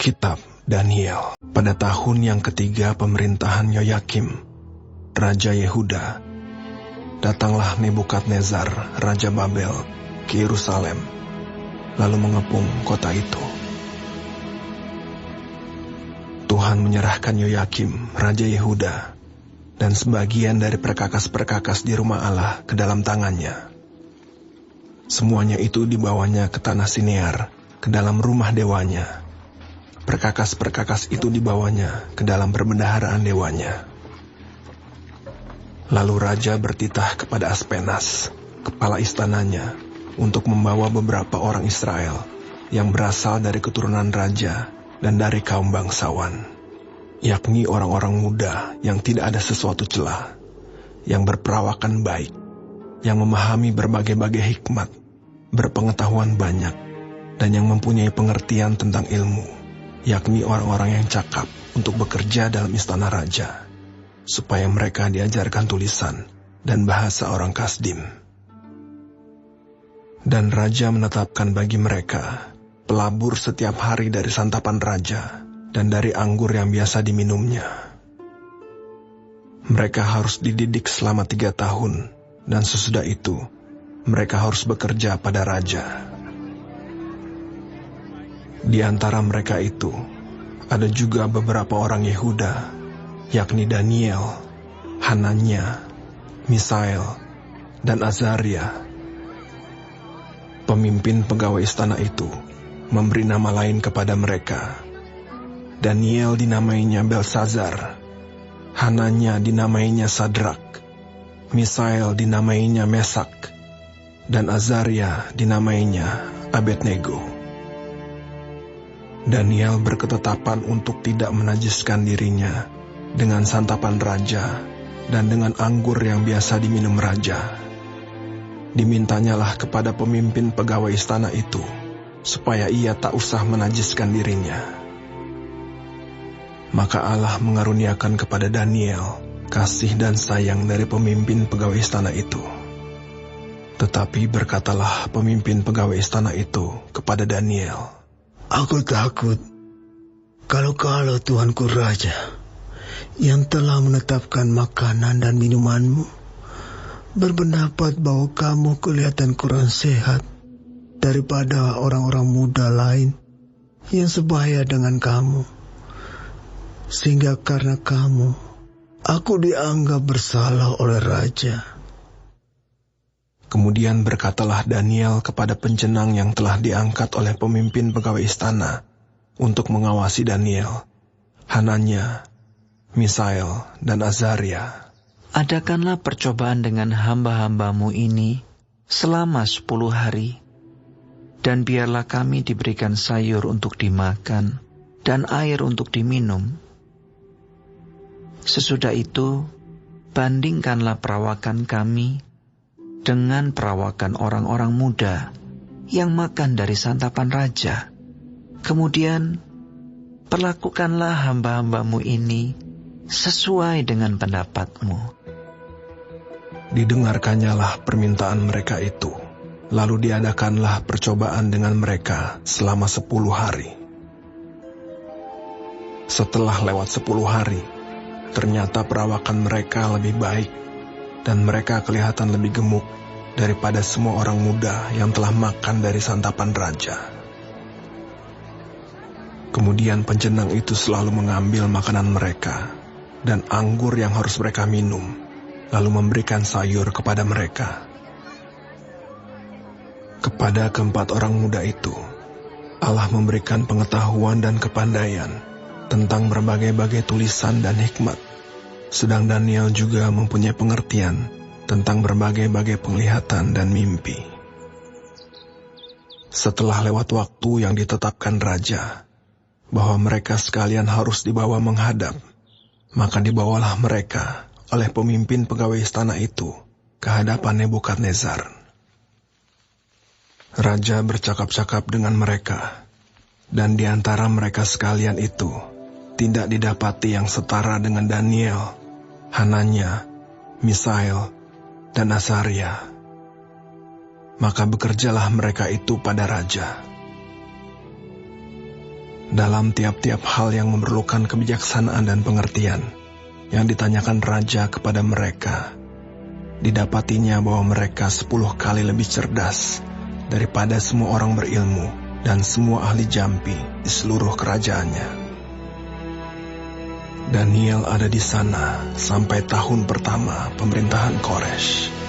Kitab Daniel. Pada tahun yang ketiga pemerintahan Yoyakim, Raja Yehuda, datanglah Nebukadnezar, Raja Babel, ke Yerusalem, lalu mengepung kota itu. Tuhan menyerahkan Yoyakim, Raja Yehuda, dan sebagian dari perkakas-perkakas di rumah Allah ke dalam tangannya. Semuanya itu dibawanya ke tanah Sinear, ke dalam rumah dewanya. Perkakas-perkakas itu dibawanya ke dalam perbendaharaan dewanya. Lalu raja bertitah kepada Aspenas, kepala istananya, untuk membawa beberapa orang Israel yang berasal dari keturunan raja dan dari kaum bangsawan, yakni orang-orang muda yang tidak ada sesuatu celah, yang berperawakan baik, yang memahami berbagai-bagai hikmat, berpengetahuan banyak, dan yang mempunyai pengertian tentang ilmu, yakni orang-orang yang cakap untuk bekerja dalam istana raja, supaya mereka diajarkan tulisan dan bahasa orang Kasdim. Dan raja menetapkan bagi mereka pelabur setiap hari dari santapan raja dan dari anggur yang biasa diminumnya. Mereka harus dididik selama 3 tahun, dan sesudah itu mereka harus bekerja pada raja. Di antara mereka itu, ada juga beberapa orang Yehuda, yakni Daniel, Hananya, Misael, dan Azaria. Pemimpin pegawai istana itu memberi nama lain kepada mereka. Daniel dinamainya Belsazar, Hananya dinamainya Sadrak, Misael dinamainya Mesak, dan Azaria dinamainya Abednego. Daniel berketetapan untuk tidak menajiskan dirinya dengan santapan raja dan dengan anggur yang biasa diminum raja. Dimintanyalah kepada pemimpin pegawai istana itu, supaya ia tak usah menajiskan dirinya. Maka Allah mengaruniakan kepada Daniel kasih dan sayang dari pemimpin pegawai istana itu. Tetapi berkatalah pemimpin pegawai istana itu kepada Daniel, "Aku takut kalau Tuanku Raja yang telah menetapkan makanan dan minumanmu berpendapat bahwa kamu kelihatan kurang sehat daripada orang-orang muda lain yang sebaya dengan kamu, sehingga karena kamu aku dianggap bersalah oleh Raja." Kemudian berkatalah Daniel kepada pencenang yang telah diangkat oleh pemimpin pegawai istana untuk mengawasi Daniel, Hananya, Misael, dan Azaria, "Adakanlah percobaan dengan hamba-hambamu ini selama 10 hari, dan biarlah kami diberikan sayur untuk dimakan dan air untuk diminum. Sesudah itu, bandingkanlah perawakan kami dengan perawakan orang-orang muda yang makan dari santapan raja. Kemudian, perlakukanlah hamba-hambamu ini sesuai dengan pendapatmu." Didengarkannyalah permintaan mereka itu, lalu diadakanlah percobaan dengan mereka selama 10 hari. Setelah lewat 10 hari, ternyata perawakan mereka lebih baik, dan mereka kelihatan lebih gemuk daripada semua orang muda yang telah makan dari santapan raja. Kemudian pencenang itu selalu mengambil makanan mereka dan anggur yang harus mereka minum, lalu memberikan sayur kepada mereka. Kepada keempat orang muda itu, Allah memberikan pengetahuan dan kepandaian tentang berbagai-bagai tulisan dan hikmat, sedang Daniel juga mempunyai pengertian tentang berbagai-bagai penglihatan dan mimpi. Setelah lewat waktu yang ditetapkan raja, bahwa mereka sekalian harus dibawa menghadap, maka dibawalah mereka oleh pemimpin pegawai istana itu ke hadapan Nebukadnezar. Raja bercakap-cakap dengan mereka, dan di antara mereka sekalian itu tidak didapati yang setara dengan Daniel, Hananya, Misael, dan Azaria. Maka bekerjalah mereka itu pada raja. Dalam tiap-tiap hal yang memerlukan kebijaksanaan dan pengertian, yang ditanyakan raja kepada mereka, didapatinya bahwa mereka 10 kali lebih cerdas daripada semua orang berilmu dan semua ahli jampi di seluruh kerajaannya. Daniel ada di sana sampai tahun pertama pemerintahan Koresh.